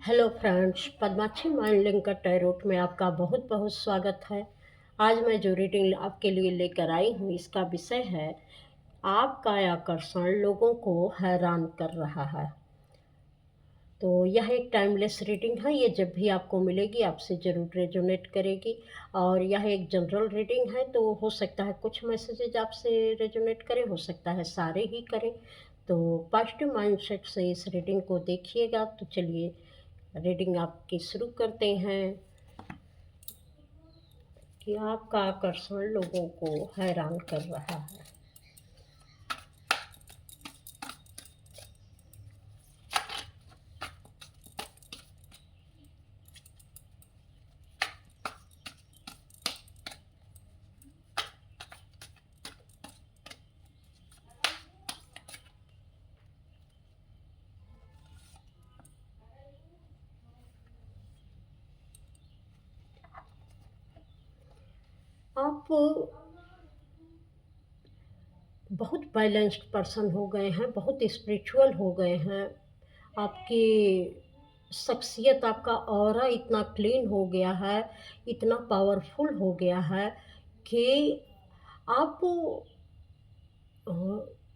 Hello friends, Padmakshi mind linker tarot में आपका बहुत बहुत स्वागत है। आज मैं जो रीडिंग आपके लिए लेकर आई हूँ, इसका विषय है आपका आकर्षण लोगों को हैरान कर रहा है। तो यह एक टाइमलेस रीडिंग है। ये जब भी आपको मिलेगी आपसे ज़रूर रेजोनेट करेगी। और यह एक जनरल रीडिंग है, तो हो सकता है कुछ मैसेजेज आपसे रेजोनेट करें, हो सकता है सारे ही करें। तो पॉजिटिव माइंडसेट से इस रीडिंग को देखिएगा। तो चलिए रीडिंग आपकी शुरू करते हैं कि आपका आकर्षण लोगों को हैरान कर रहा है। आप बहुत बैलेंस्ड पर्सन हो गए हैं, बहुत स्पिरिचुअल हो गए हैं। आपकी शख्सियत, आपका ऑरा इतना क्लीन हो गया है, इतना पावरफुल हो गया है कि आप अ,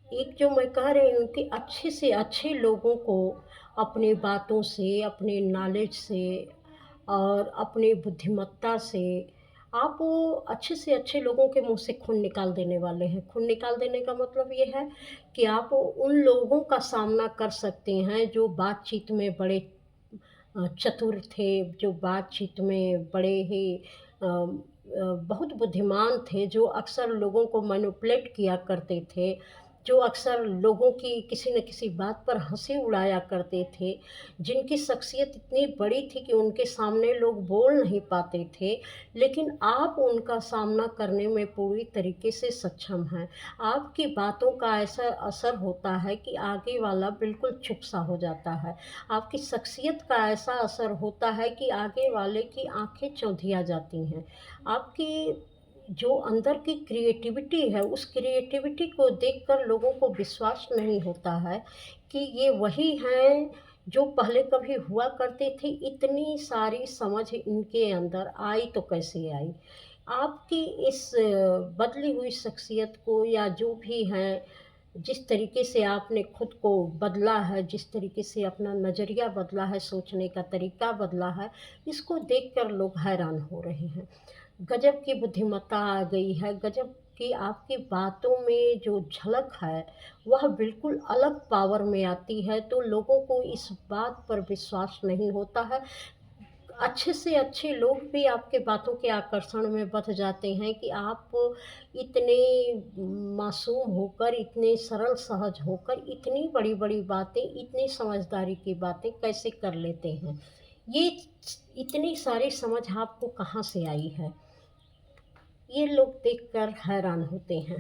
एक जो मैं कह रही हूँ कि अच्छे से अच्छे लोगों को अपनी बातों से, अपने नॉलेज से और अपनी बुद्धिमत्ता से आप वो अच्छे से अच्छे लोगों के मुँह से खून निकाल देने वाले हैं। खून निकाल देने का मतलब ये है कि आप उन लोगों का सामना कर सकते हैं जो बातचीत में बड़े चतुर थे, जो बातचीत में बड़े ही बहुत बुद्धिमान थे, जो अक्सर लोगों को मैनिपुलेट किया करते थे, जो अक्सर लोगों की किसी न किसी बात पर हँसी उड़ाया करते थे, जिनकी शख्सियत इतनी बड़ी थी कि उनके सामने लोग बोल नहीं पाते थे, लेकिन आप उनका सामना करने में पूरी तरीके से सक्षम हैं। आपकी बातों का ऐसा असर होता है कि आगे वाला बिल्कुल चुप-सा हो जाता है। आपकी शख्सियत का ऐसा असर होता है कि आगे वाले की आँखें चौंधिया जाती हैं। आपकी जो अंदर की क्रिएटिविटी है, उस क्रिएटिविटी को देखकर लोगों को विश्वास नहीं होता है कि ये वही हैं जो पहले कभी हुआ करते थे। इतनी सारी समझ इनके अंदर आई तो कैसे आई? आपकी इस बदली हुई शख्सियत को, या जो भी हैं, जिस तरीके से आपने खुद को बदला है, जिस तरीके से अपना नज़रिया बदला है, सोचने का तरीका बदला है, इसको देखकर लोग हैरान हो रहे हैं। गज़ब की बुद्धिमत्ता आ गई है, गज़ब की आपकी बातों में जो झलक है, वह बिल्कुल अलग पावर में आती है, तो लोगों को इस बात पर विश्वास नहीं होता है। अच्छे से अच्छे लोग भी आपके बातों के आकर्षण में बँध जाते हैं कि आप इतने मासूम होकर, इतने सरल सहज होकर इतनी बड़ी-बड़ी बातें, इतनी समझदारी की बातें कैसे कर लेते हैं? ये इतनी सारी समझ आपको कहाँ से आई है? ये लोग देखकर हैरान होते हैं।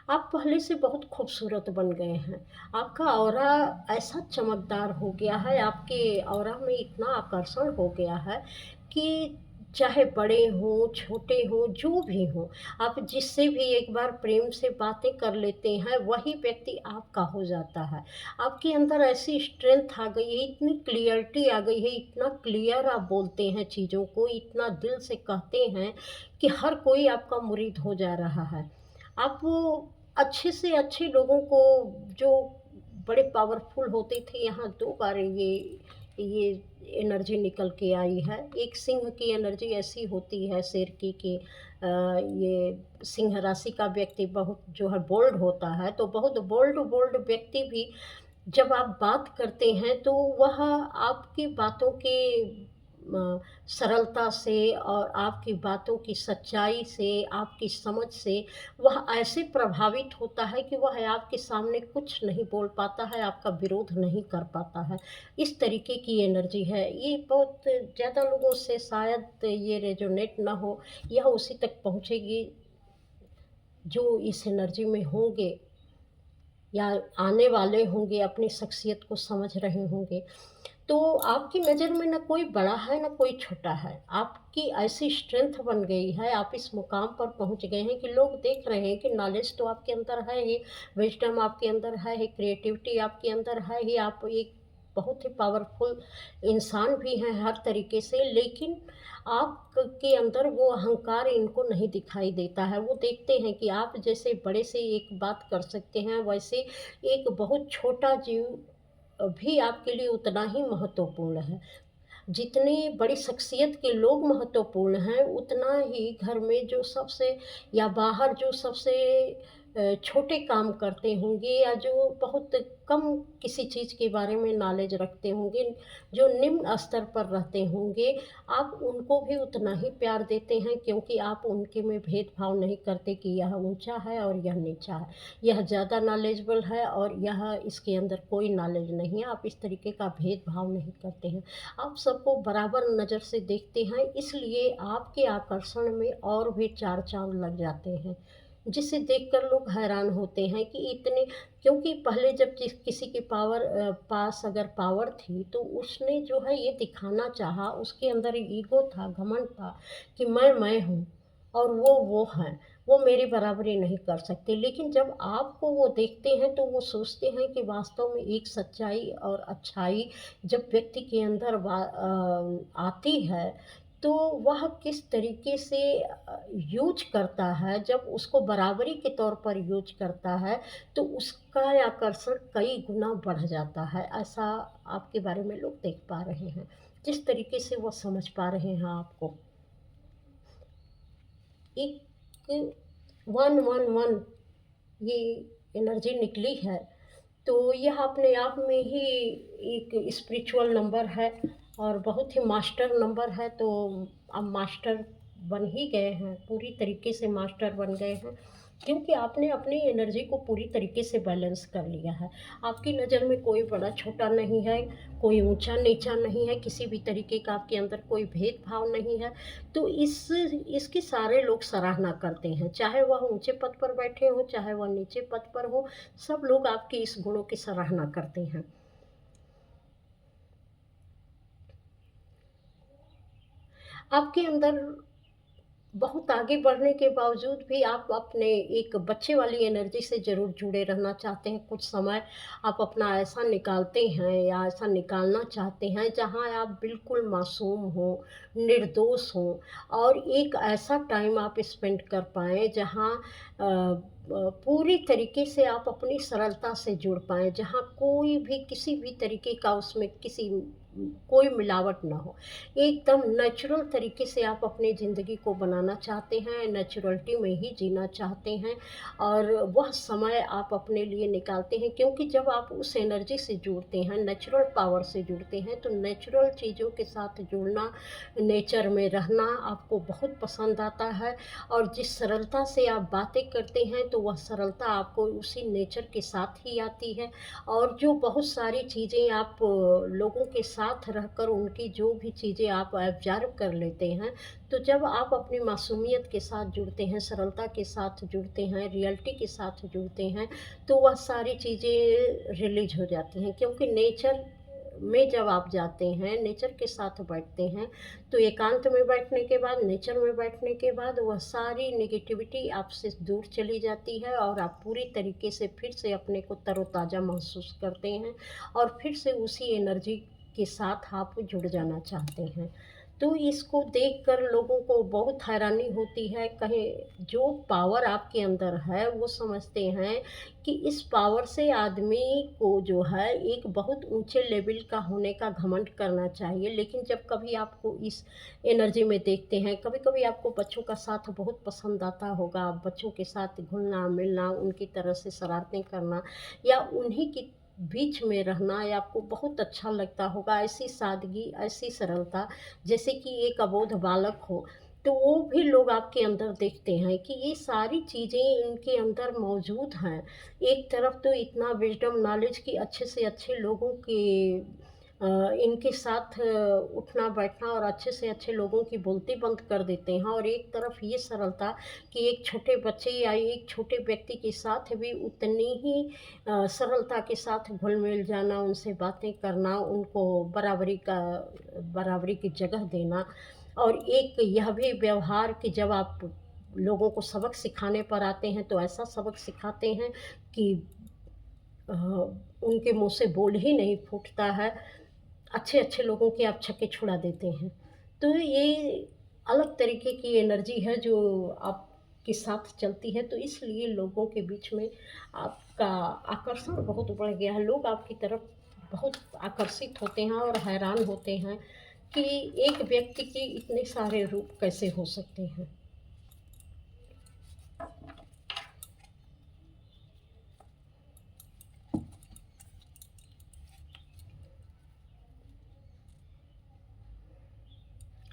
आप पहले से बहुत खूबसूरत बन गए हैं। आपका ऑरा ऐसा चमकदार हो गया है, आपके ऑरा में इतना आकर्षण हो गया है कि चाहे बड़े हों, छोटे हों, जो भी हों, आप जिससे भी एक बार प्रेम से बातें कर लेते हैं, वही व्यक्ति आपका हो जाता है। आपके अंदर ऐसी स्ट्रेंथ आ गई है, इतनी क्लियरिटी आ गई है, इतना क्लियर आप बोलते हैं चीज़ों को, इतना दिल से कहते हैं कि हर कोई आपका मुरीद हो जा रहा है। आप अच्छे से अच्छे लोगों को, जो बड़े पावरफुल होते थे, यहाँ 2 बार ये एनर्जी निकल के आई है। एक सिंह की एनर्जी ऐसी होती है शेर की कि ये सिंह राशि का व्यक्ति बहुत जो है बोल्ड होता है, तो बहुत बोल्ड बोल्ड व्यक्ति भी जब आप बात करते हैं तो वह आपकी बातों के सरलता से और आपकी बातों की सच्चाई से, आपकी समझ से वह ऐसे प्रभावित होता है कि वह आपके सामने कुछ नहीं बोल पाता है, आपका विरोध नहीं कर पाता है। इस तरीके की एनर्जी है। ये बहुत ज़्यादा लोगों से शायद ये रेज़ोनेट ना हो, यह उसी तक पहुँचेगी जो इस एनर्जी में होंगे। या आने वाले होंगे अपनी शख्सियत को समझ रहे होंगे। तो आपकी नज़र में ना कोई बड़ा है, ना कोई छोटा है। आपकी ऐसी स्ट्रेंथ बन गई है, आप इस मुकाम पर पहुँच गए हैं कि लोग देख रहे हैं कि नॉलेज तो आपके अंदर है ही, विज़डम आपके अंदर है ही, क्रिएटिविटी आपके अंदर है ही, आप एक बहुत ही पावरफुल इंसान भी हैं हर तरीके से, लेकिन आप के अंदर वो अहंकार इनको नहीं दिखाई देता है। वो देखते हैं कि आप जैसे बड़े से एक बात कर सकते हैं, वैसे एक बहुत छोटा जीव भी आपके लिए उतना ही महत्वपूर्ण है। जितनी बड़ी शख्सियत के लोग महत्वपूर्ण हैं, उतना ही घर में जो सबसे या बाहर जो सबसे छोटे काम करते होंगे या जो बहुत कम किसी चीज़ के बारे में नॉलेज रखते होंगे, जो निम्न स्तर पर रहते होंगे, आप उनको भी उतना ही प्यार देते हैं क्योंकि आप उनके में भेदभाव नहीं करते कि यह ऊँचा है और यह नीचा है। यह ज़्यादा नॉलेजेबल है और यह इसके अंदर कोई नॉलेज नहीं है, आप इस तरीके का भेदभाव नहीं करते हैं। आप सबको बराबर नज़र से देखते हैं, इसलिए आपके आकर्षण में और भी 4 चाँद लग जाते हैं, जिसे देखकर लोग हैरान होते हैं कि इतने, क्योंकि पहले जब किसी के पास अगर पावर थी, तो उसने जो है ये दिखाना चाहा, उसके अंदर ईगो था, घमंड था कि मैं हूँ और वो हैं, वो मेरी बराबरी नहीं कर सकते। लेकिन जब आपको वो देखते हैं, तो वो सोचते हैं कि वास्तव में एक सच्चाई और अच्छाई जब व्यक्ति के अंदर आती है, तो वह किस तरीके से यूज़ करता है, जब उसको बराबरी के तौर पर यूज़ करता है, तो उसका आकर्षण कई गुना बढ़ जाता है। ऐसा आपके बारे में लोग देख पा रहे हैं, जिस तरीके से वो समझ पा रहे हैं आपको। एक 111 ये एनर्जी निकली है, तो यह अपने आप में ही एक स्पिरिचुअल नंबर है और बहुत ही मास्टर नंबर है। तो आप मास्टर बन ही गए हैं, पूरी तरीके से मास्टर बन गए हैं, क्योंकि आपने अपनी एनर्जी को पूरी तरीके से बैलेंस कर लिया है। आपकी नज़र में कोई बड़ा छोटा नहीं है, कोई ऊंचा नीचा नहीं है, किसी भी तरीके का आपके अंदर कोई भेदभाव नहीं है। तो इसकी सारे लोग सराहना करते हैं, चाहे वह ऊंचे पद पर बैठे हों, चाहे वह नीचे पद पर हो, सब लोग आपके इस गुणों की सराहना करते हैं। आपके अंदर बहुत आगे बढ़ने के बावजूद भी आप अपने एक बच्चे वाली एनर्जी से ज़रूर जुड़े रहना चाहते हैं। कुछ समय आप अपना ऐसा निकालते हैं या ऐसा निकालना चाहते हैं जहाँ आप बिल्कुल मासूम हों, निर्दोष हों और एक ऐसा टाइम आप स्पेंड कर पाएँ जहाँ पूरी तरीके से आप अपनी सरलता से जुड़ पाएँ, जहाँ कोई भी किसी भी तरीके का उसमें कोई मिलावट ना हो। एकदम नेचुरल तरीके से आप अपनी ज़िंदगी को बनाना चाहते हैं, नेचुरलिटी में ही जीना चाहते हैं और वह समय आप अपने लिए निकालते हैं, क्योंकि जब आप उस एनर्जी से जुड़ते हैं, नेचुरल पावर से जुड़ते हैं, तो नेचुरल चीज़ों के साथ जुड़ना, नेचर में रहना आपको बहुत पसंद आता है और जिस सरलता से आप बातें करते हैं, तो वह सरलता आपको उसी नेचर के साथ ही आती है और जो बहुत सारी चीज़ें आप लोगों के साथ रहकर उनकी जो भी चीज़ें आप ऑब्ज़र्व कर लेते हैं, तो जब आप अपनी मासूमियत के साथ जुड़ते हैं, सरलता के साथ जुड़ते हैं, रियलिटी के साथ जुड़ते हैं, तो वह सारी चीज़ें रिलीज़ हो जाती हैं, क्योंकि नेचर में जब आप जाते हैं, नेचर के साथ बैठते हैं, तो एकांत में बैठने के बाद, नेचर में बैठने के बाद वह सारी नेगेटिविटी आपसे दूर चली जाती है और आप पूरी तरीके से फिर से अपने को तरोताज़ा महसूस करते हैं और फिर से उसी एनर्जी के साथ आप जुड़ जाना चाहते हैं। तो इसको देखकर लोगों को बहुत हैरानी होती है, कहीं जो पावर आपके अंदर है, वो समझते हैं कि इस पावर से आदमी को जो है एक बहुत ऊँचे लेवल का होने का घमंड करना चाहिए। लेकिन जब कभी आपको इस एनर्जी में देखते हैं, कभी-कभी आपको बच्चों का साथ बहुत पसंद आता होगा, आप बच्चों के साथ घुलना-मिलना, उनकी तरह से शरारतें करना या उन्हीं की बीच में रहना या आपको बहुत अच्छा लगता होगा, ऐसी सादगी, ऐसी सरलता, जैसे कि एक अबोध बालक हो, तो वो भी लोग आपके अंदर देखते हैं कि ये सारी चीज़ें इनके अंदर मौजूद हैं। एक तरफ तो इतना विज़डम नॉलेज कि अच्छे से अच्छे लोगों के इनके साथ उठना-बैठना और अच्छे से अच्छे लोगों की बोलती बंद कर देते हैं और एक तरफ ये सरलता कि एक छोटे बच्चे या एक छोटे व्यक्ति के साथ भी उतनी ही सरलता के साथ घुल-मिल जाना, उनसे बातें करना, उनको बराबरी की जगह देना और एक यह भी व्यवहार कि जब आप लोगों को सबक सिखाने पर आते हैं, तो ऐसा सबक सिखाते हैं कि अ, उनके मुँह से बोल ही नहीं फूटता है। अच्छे-अच्छे लोगों के आप छक्के छुड़ा देते हैं। तो ये अलग तरीके की एनर्जी है जो आपके साथ चलती है, तो इसलिए लोगों के बीच में आपका आकर्षण बहुत बढ़ गया है। लोग आपकी तरफ बहुत आकर्षित होते हैं और हैरान होते हैं कि एक व्यक्ति के इतने सारे रूप कैसे हो सकते हैं।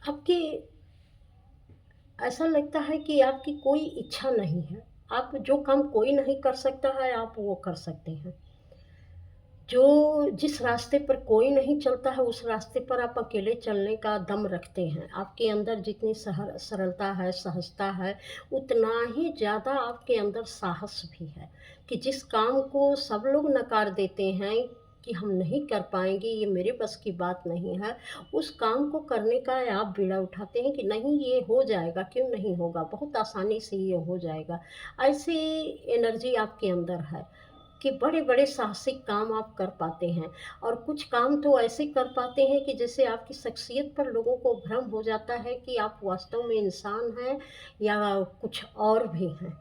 आपके ऐसा लगता है कि आपकी कोई इच्छा नहीं है। आप जो काम कोई नहीं कर सकता है, आप वो कर सकते हैं। जो जिस रास्ते पर कोई नहीं चलता है, उस रास्ते पर आप अकेले चलने का दम रखते हैं। आपके अंदर जितनी सरलता है, सहजता है, उतना ही ज़्यादा आपके अंदर साहस भी है कि जिस काम को सब लोग नकार देते हैं कि हम नहीं कर पाएँगे, ये मेरे बस की बात नहीं है, उस काम को करने का आप बीड़ा उठाते हैं कि नहीं ये हो जाएगा, क्यों नहीं होगा? बहुत आसानी से ये हो जाएगा। ऐसी एनर्जी आपके अंदर है। कि बड़े-बड़े साहसिक काम आप कर पाते हैं और कुछ काम तो ऐसे कर पाते हैं कि जैसे आपकी शख्सियत पर लोगों को भ्रम हो जाता है कि आप वास्तव में इंसान हैं या कुछ और भी हैं।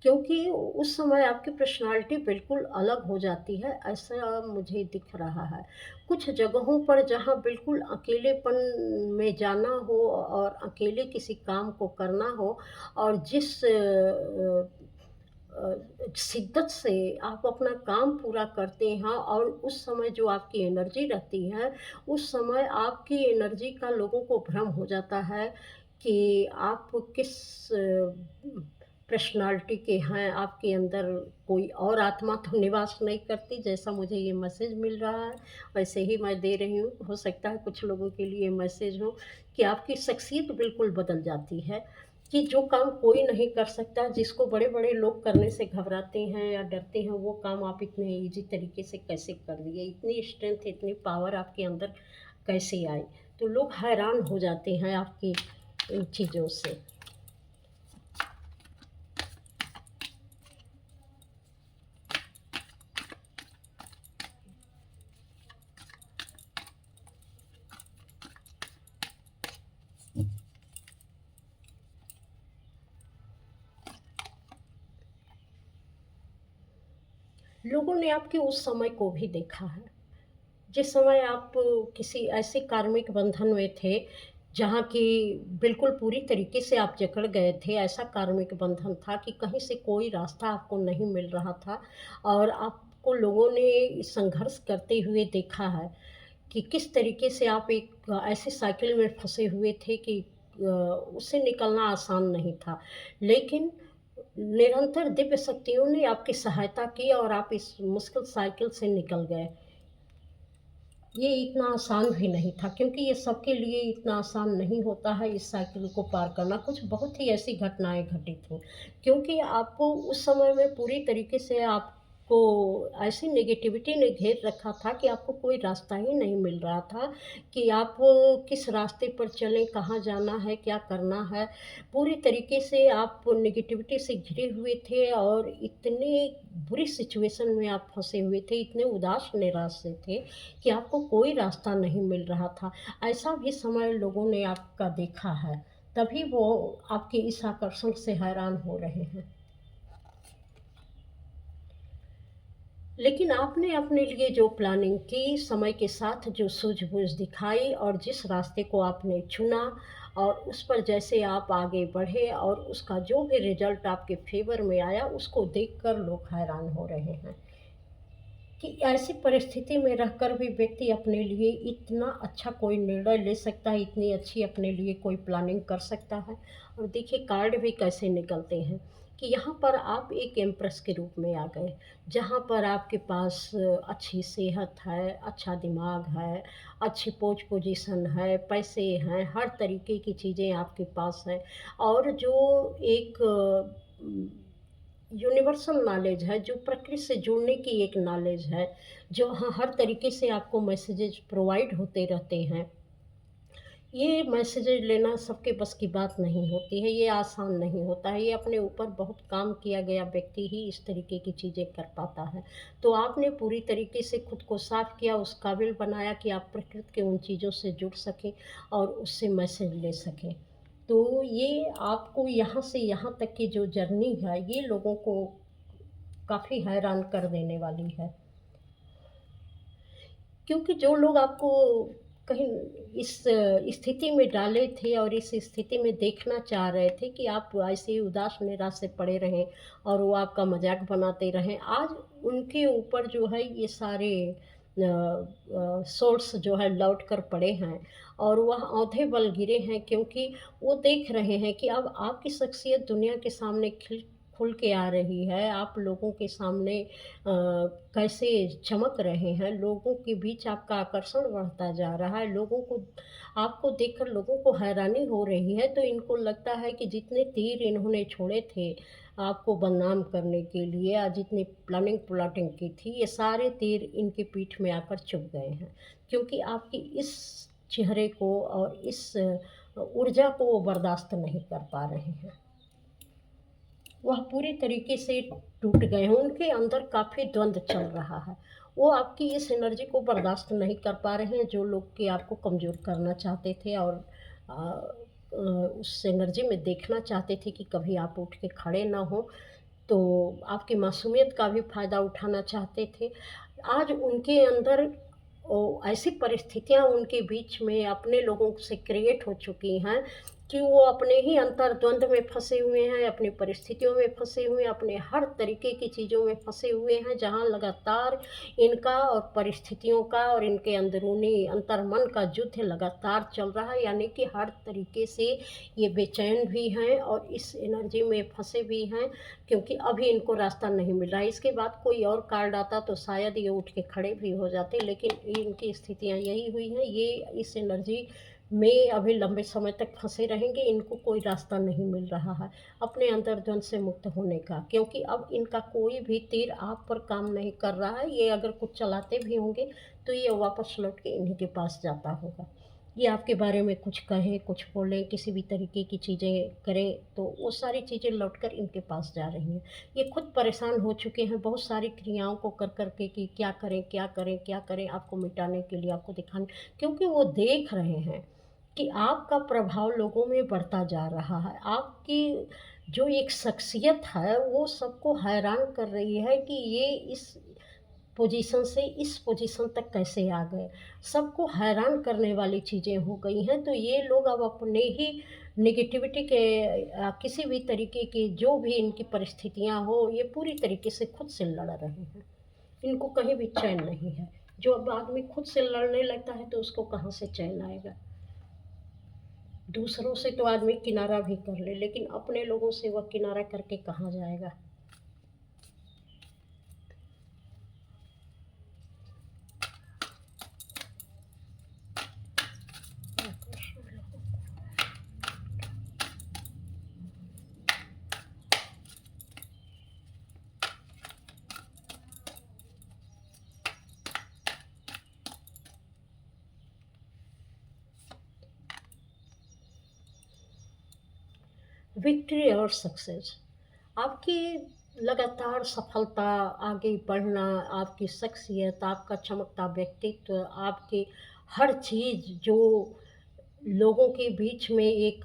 क्योंकि उस समय आपकी पर्सनैलिटी बिल्कुल अलग हो जाती है, ऐसा मुझे दिख रहा है। कुछ जगहों पर जहाँ बिल्कुल अकेलेपन में जाना हो और अकेले किसी काम को करना हो और जिस शिद्दत से आप अपना काम पूरा करते हैं और उस समय जो आपकी एनर्जी रहती है, उस समय आपकी एनर्जी का लोगों को भ्रम हो जाता है कि आप किस पर्सनैलिटी के हैं, आपके अंदर कोई और आत्मा तो निवास नहीं करती, जैसा मुझे ये मैसेज मिल रहा है, वैसे ही मैं दे रही हूँ। हो सकता है कुछ लोगों के लिए मैसेज हो कि आपकी शख्सियत बिल्कुल बदल जाती है। कि जो काम कोई नहीं कर सकता, जिसको बड़े-बड़े लोग करने से घबराते हैं या डरते हैं, वो काम आप इतने ईज़ी तरीके से कैसे कर लिए? इतनी स्ट्रेंथ, इतनी पावर आपके अंदर कैसे आई? तो लोग हैरान हो जाते हैं आपकी इन चीज़ों से। लोगों ने आपके उस समय को भी देखा है। जिस समय आप किसी ऐसे कार्मिक बंधन में थे, जहाँ की बिल्कुल पूरी तरीके से आप जकड़ गए थे, ऐसा कार्मिक बंधन था कि कहीं से कोई रास्ता आपको नहीं मिल रहा था और आपको लोगों ने संघर्ष करते हुए देखा है कि किस तरीके से आप एक ऐसे साइकिल में फँसे हुए थे कि उससे निकलना आसान नहीं था। लेकिन निरंतर दिव्य शक्तियों ने आपकी सहायता की और आप इस मुश्किल साइकिल से निकल गए। ये इतना आसान भी नहीं था क्योंकि ये सबके लिए इतना आसान नहीं होता है इस साइकिल को पार करना। कुछ बहुत ही ऐसी घटनाएँ घटित हुईं क्योंकि आपको उस समय में पूरी तरीके से आपको ऐसी नेगेटिविटी ने घेर रखा था कि आपको कोई रास्ता ही नहीं मिल रहा था कि आप किस रास्ते पर चलें, कहाँ जाना है, क्या करना है। पूरी तरीके से आप नेगेटिविटी से घिरे हुए थे और इतनी बुरी सिचुएशन में आप फँसे हुए थे, इतने उदास निराश से थे कि आपको कोई रास्ता नहीं मिल रहा था। ऐसा भी समय लोगों ने आपका देखा है, तभी वो आपके इस आकर्षण से हैरान हो रहे हैं। लेकिन आपने अपने लिए जो प्लानिंग की, समय के साथ जो सूझबूझ दिखाई और जिस रास्ते को आपने चुना और उस पर जैसे आप आगे बढ़े और उसका जो भी रिज़ल्ट आपके फ़ेवर में आया, उसको देखकर लोग हैरान हो रहे हैं। कि ऐसी परिस्थिति में रहकर भी व्यक्ति अपने लिए इतना अच्छा कोई निर्णय ले सकता है, इतनी अच्छी अपने लिए कोई प्लानिंग कर सकता है। और देखिए कार्ड भी कैसे निकलते हैं कि यहाँ पर आप एक एम्प्रेस के रूप में आ गए, जहाँ पर आपके पास अच्छी सेहत है, अच्छा दिमाग है, अच्छी पोजीशन है, पैसे हैं, हर तरीके की चीज़ें आपके पास हैं। और जो एक यूनिवर्सल नॉलेज है, जो प्रकृति से जुड़ने की एक नॉलेज है, जो हर तरीके से आपको मैसेजेज प्रोवाइड होते रहते हैं। ये मैसेजेज लेना सबके बस की बात नहीं होती है, ये आसान नहीं होता है, ये अपने ऊपर बहुत काम किया गया व्यक्ति ही इस तरीके की चीज़ें कर पाता है। तो आपने पूरी तरीके से खुद को साफ किया, उस काबिल बनाया कि आप प्रकृति के उन चीज़ों से जुड़ सकें और उससे मैसेज ले सकें। तो ये आपको यहाँ से यहाँ तक की जो जर्नी है, ये लोगों को काफ़ी हैरान कर देने वाली है। क्योंकि जो लोग आपको कहीं इस स्थिति में डाले थे और इस स्थिति में देखना चाह रहे थे कि आप ऐसे ही उदास निराश से पड़े रहें और वो आपका मजाक बनाते रहें, आज उनके ऊपर जो है ये सारे सोर्स जो है लौट कर पड़े हैं और वह औंधे बल गिरे हैं, क्योंकि वो देख रहे हैं कि अब आपकी शख्सियत दुनिया के सामने खुल के आ रही है। आप लोगों के सामने कैसे चमक रहे हैं, लोगों के बीच आपका आकर्षण बढ़ता जा रहा है, लोगों को आपको देखकर लोगों को हैरानी हो रही है। तो इनको लगता है कि जितने तीर इन्होंने छोड़े थे आपको बदनाम करने के लिए, या जितनी प्लानिंग प्लॉटिंग की थी, ये सारे तीर इनकी पीठ में आकर चुभ गए हैं, क्योंकि आपकी इस चेहरे को और इस ऊर्जा को वो बर्दाश्त नहीं कर पा रहे हैं। वह पूरी तरीके से टूट गए हैं, उनके अंदर काफ़ी द्वंद चल रहा है। वो आपकी इस एनर्जी को बर्दाश्त नहीं कर पा रहे हैं, जो लोग कि आपको कमज़ोर करना चाहते थे और उस एनर्जी में देखना चाहते थे कि कभी आप उठ के खड़े ना हों, तो आपकी मासूमियत का भी फ़ायदा उठाना चाहते थे। आज उनके अंदर ऐसी परिस्थितियाँ उनके बीच में अपने लोगों से क्रिएट हो चुकी हैं कि वो अपने ही अंतर्द्वंद में फँसे हुए हैं, अपनी परिस्थितियों में फँसे हुए हैं, अपने हर तरीके की चीज़ों में फँसे हुए हैं, जहाँ लगातार इनका और परिस्थितियों का और इनके अंदरूनी अंतर्मन का युद्ध लगातार चल रहा है। यानी कि हर तरीके से ये बेचैन भी हैं और इस एनर्जी में फँसे भी हैं, क्योंकि अभी इनको रास्ता नहीं मिल रहा है। इसके बाद कोई और कार्ड आता तो शायद ये उठ के खड़े भी हो जाते, लेकिन इनकी स्थितियाँ यही हुई हैं। ये इस एनर्जी में अभी लंबे समय तक फंसे रहेंगे, इनको कोई रास्ता नहीं मिल रहा है अपने अंतर्द्वंद से मुक्त होने का, क्योंकि अब इनका कोई भी तीर आप पर काम नहीं कर रहा है। ये अगर कुछ चलाते भी होंगे तो ये वापस लौट के इन्हीं के पास जाता होगा। ये आपके बारे में कुछ कहें, कुछ बोलें, किसी भी तरीके की चीज़ें करें, तो वो सारी चीज़ें लौट कर इनके पास जा रही हैं। ये खुद परेशान हो चुके हैं बहुत सारी क्रियाओं को कर कर के कि क्या करें, क्या करें, क्या करें, आपको मिटाने के लिए, आपको दिखाने, क्योंकि वो देख रहे हैं कि आपका प्रभाव लोगों में बढ़ता जा रहा है। आपकी जो एक शख्सियत है, वो सबको हैरान कर रही है कि ये इस पोजीशन से इस पोजीशन तक कैसे आ गए। सबको हैरान करने वाली चीज़ें हो गई हैं, तो ये लोग अब अपने ही नेगेटिविटी के किसी भी तरीके की जो भी इनकी परिस्थितियाँ हो, ये पूरी तरीके से खुद से लड़ रहे हैं। इनको कहीं भी चैन नहीं है। जो अब आदमी खुद से लड़ने लगता है तो उसको कहाँ से चैन आएगा। दूसरों से तो आदमी किनारा भी कर ले, लेकिन अपने लोगों से वह किनारा करके कहाँ जाएगा। विक्ट्री और सक्सेस, आपकी लगातार सफलता, आगे बढ़ना, आपकी शख्सियत, आपका चमकता व्यक्तित्व, आपकी हर चीज़ जो लोगों के बीच में एक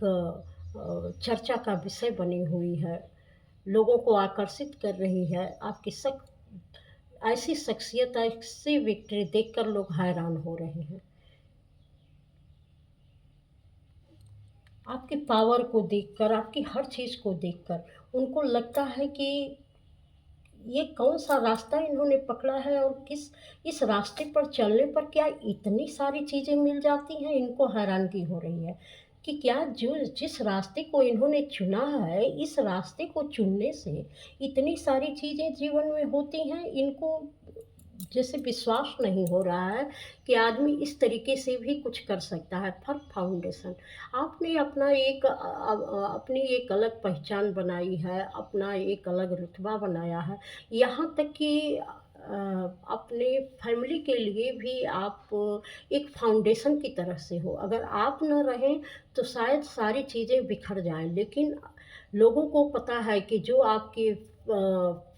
चर्चा का विषय बनी हुई है, लोगों को आकर्षित कर रही है। आपकी ऐसी शख्सियत, ऐसी विक्ट्री देखकर लोग हैरान हो रहे हैं। आपकी पावर को देखकर, आपकी हर चीज़ को देखकर उनको लगता है कि ये कौन-सा रास्ता इन्होंने पकड़ा है और इस रास्ते पर चलने पर क्या इतनी सारी चीज़ें मिल जाती हैं? इनको हैरानगी हो रही है कि क्या जो जिस रास्ते को इन्होंने चुना है, इस रास्ते को चुनने से इतनी सारी चीज़ें जीवन में होती हैं, इनको जैसे विश्वास नहीं हो रहा है कि आदमी इस तरीके से भी कुछ कर सकता है। फर्क फाउंडेशन, आपने अपना अपनी एक अलग पहचान बनाई है, अपना एक अलग रुतबा बनाया है। यहाँ तक कि अपने फैमिली के लिए भी आप एक फाउंडेशन की तरह से हो। अगर आप ना रहें तो शायद सारी चीज़ें बिखर जाएँ। लेकिन लोगों को पता है कि जो आपकी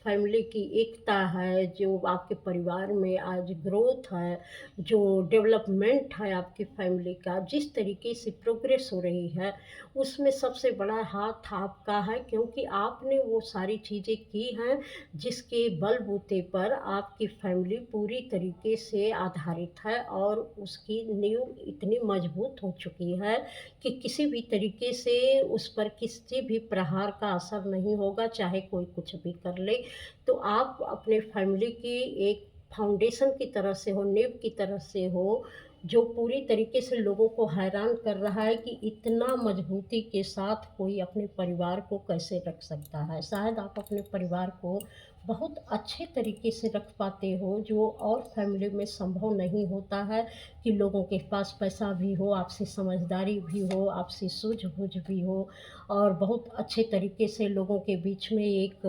फैमिली की एकता है, जो आपके परिवार में आज ग्रोथ है, जो डेवलपमेंट है आपकी फैमिली का, जिस तरीके से प्रोग्रेस हो रही है, उसमें सबसे बड़ा हाथ आपका है, क्योंकि आपने वो सारी चीज़ें की हैं जिसके बलबूते पर आपकी फैमिली पूरी तरीके से आधारित है और उसकी नींव इतनी मजबूत हो चुकी है कि किसी भी तरीके से उस पर किसी भी प्रहार का असर नहीं होगा, चाहे कोई कुछ भी कर ले। तो आप अपने फैमिली की एक फाउंडेशन की तरह से हो, नींव की तरह से हो, जो पूरी तरीके से लोगों को हैरान कर रहा है कि इतना मजबूती के साथ कोई अपने परिवार को कैसे रख सकता है। शायद आप अपने परिवार को बहुत अच्छे तरीके से रख पाते हो, जो और फैमिली में संभव नहीं होता है कि लोगों के पास पैसा भी हो, आपसी समझदारी भी हो, आपसी सूझबूझ भी हो और बहुत अच्छे तरीके से लोगों के बीच में एक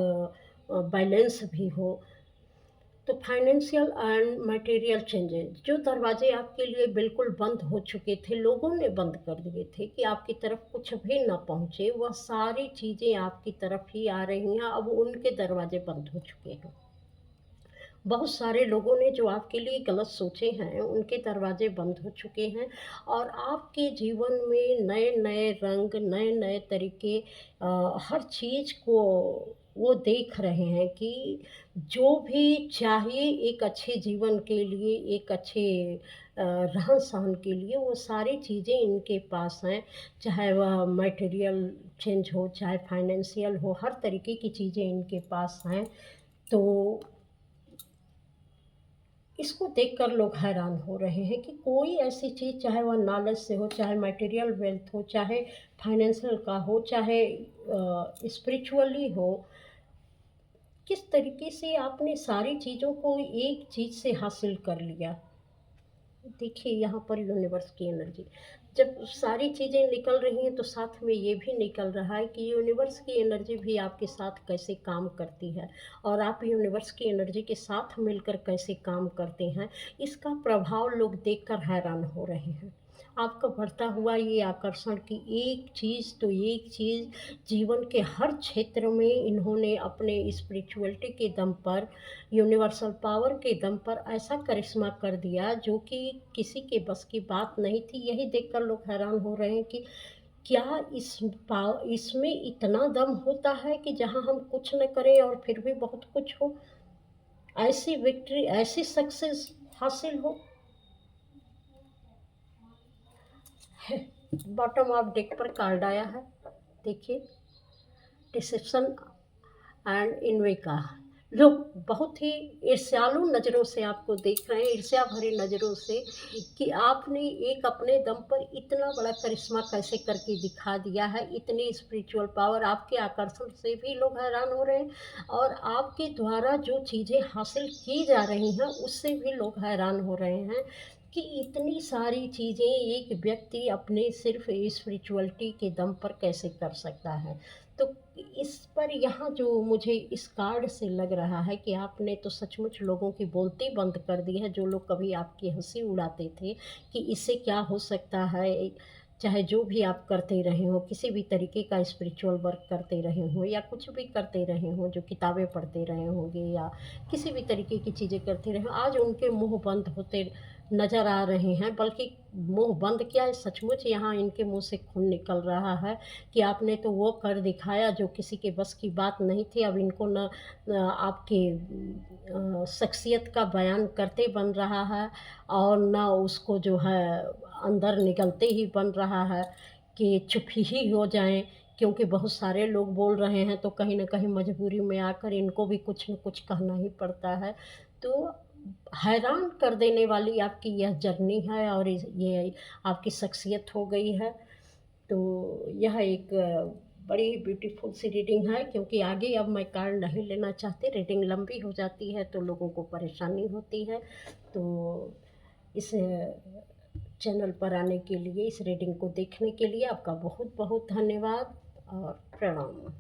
बैलेंस भी हो। तो फाइनेंशियल एंड मटेरियल चेंजेस, जो दरवाजे आपके लिए बिल्कुल बंद हो चुके थे, लोगों ने बंद कर दिए थे कि आपकी तरफ कुछ भी ना पहुँचे, वह सारी चीज़ें आपकी तरफ ही आ रही हैं, अब उनके दरवाजे बंद हो चुके हैं। बहुत सारे लोगों ने जो आपके लिए गलत सोचे हैं, उनके दरवाजे बंद हो चुके हैं और आपके जीवन में नए-नए रंग, नए-नए तरीके हर चीज़ को वो देख रहे हैं कि जो भी चाहिए एक अच्छे जीवन के लिए, एक अच्छे रहन-सहन के लिए, वो सारी चीज़ें इनके पास हैं। चाहे वह मटेरियल चेंज हो, चाहे फाइनेंशियल हो, हर तरीके की चीज़ें इनके पास हैं। तो इसको देखकर लोग हैरान हो रहे हैं कि कोई ऐसी चीज़, चाहे वह नॉलेज से हो, चाहे मटेरियल वेल्थ हो, चाहे फाइनेंशियल का हो, चाहे स्पिरिचुअली हो, किस तरीके से आपने सारी चीज़ों को एक चीज़ से हासिल कर लिया। देखिए यहाँ पर यूनिवर्स की एनर्जी, जब सारी चीज़ें निकल रही हैं तो साथ में ये भी निकल रहा है कि यूनिवर्स की एनर्जी भी आपके साथ कैसे काम करती है और आप यूनिवर्स की एनर्जी के साथ मिलकर कैसे काम करते हैं, इसका प्रभाव लोग देखकर हैरान हो रहे हैं। आपका बढ़ता हुआ ये आकर्षण की एक चीज़ तो एक चीज़, जीवन के हर क्षेत्र में इन्होंने अपने स्पिरिचुअलिटी के दम पर, यूनिवर्सल पावर के दम पर ऐसा करिश्मा कर दिया जो कि किसी के बस की बात नहीं थी। यही देखकर लोग हैरान हो रहे हैं कि क्या इसमें इतना दम होता है कि जहाँ हम कुछ न करें और फिर भी बहुत कुछ हो? ऐसी विक्ट्री, ऐसी सक्सेस हासिल हो? है, बॉटम ऑफ डेक पर कार्ड आया है, देखिए, डिसेप्शन एंड इन्विका। लोग बहुत ही ईर्ष्यालु नज़रों से आपको देख रहे हैं, ईर्ष्या भरी नज़रों से, कि आपने एक अपने दम पर इतना बड़ा करिश्मा कैसे करके दिखा दिया है, इतनी स्पिरिचुअल पावर, आपके आकर्षण से भी लोग हैरान हो रहे हैं और आपके द्वारा जो चीज़ें हासिल की जा रही हैं, उससे भी लोग हैरान हो रहे हैं कि इतनी सारी चीज़ें एक व्यक्ति अपने सिर्फ़ स्पिरिचुअलिटी के दम पर कैसे कर सकता है। तो इस पर यहाँ जो मुझे इस कार्ड से लग रहा है कि आपने तो सचमुच लोगों की बोलती बंद कर दी है, जो लोग कभी आपकी हँसी उड़ाते थे कि इससे क्या हो सकता है, चाहे जो भी आप करते रहे हों, किसी भी तरीके का स्पिरिचुअल वर्क करते रहे हों या कुछ भी करते रहे हों, जो किताबें पढ़ते रहे होंगे या किसी भी तरीके की चीज़ें करते रहे हों, आज उनके मुँह बंद होते नज़र आ रहे हैं। बल्कि मुँह बंद क्या है, सचमुच यहाँ इनके मुँह से खून निकल रहा है कि आपने तो वो कर दिखाया जो किसी के बस की बात नहीं थी। अब इनको ना आपकी शख्सियत का बयान करते बन रहा है और ना उसको जो है अंदर निकलते ही बन रहा है कि चुप ही हो जाएँ, क्योंकि बहुत सारे लोग बोल रहे हैं तो कहीं न कहीं मजबूरी में आकर इनको भी कुछ न कुछ कहना ही पड़ता है। तो हैरान कर देने वाली आपकी यह जर्नी है और ये आपकी शख्सियत हो गई है। तो यह एक बड़ी ही ब्यूटीफुल सी रीडिंग है, क्योंकि आगे अब मैं कार्ड नहीं लेना चाहती, रीडिंग लंबी हो जाती है तो लोगों को परेशानी होती है। तो इस चैनल पर आने के लिए, इस रीडिंग को देखने के लिए आपका बहुत बहुत धन्यवाद और प्रणाम।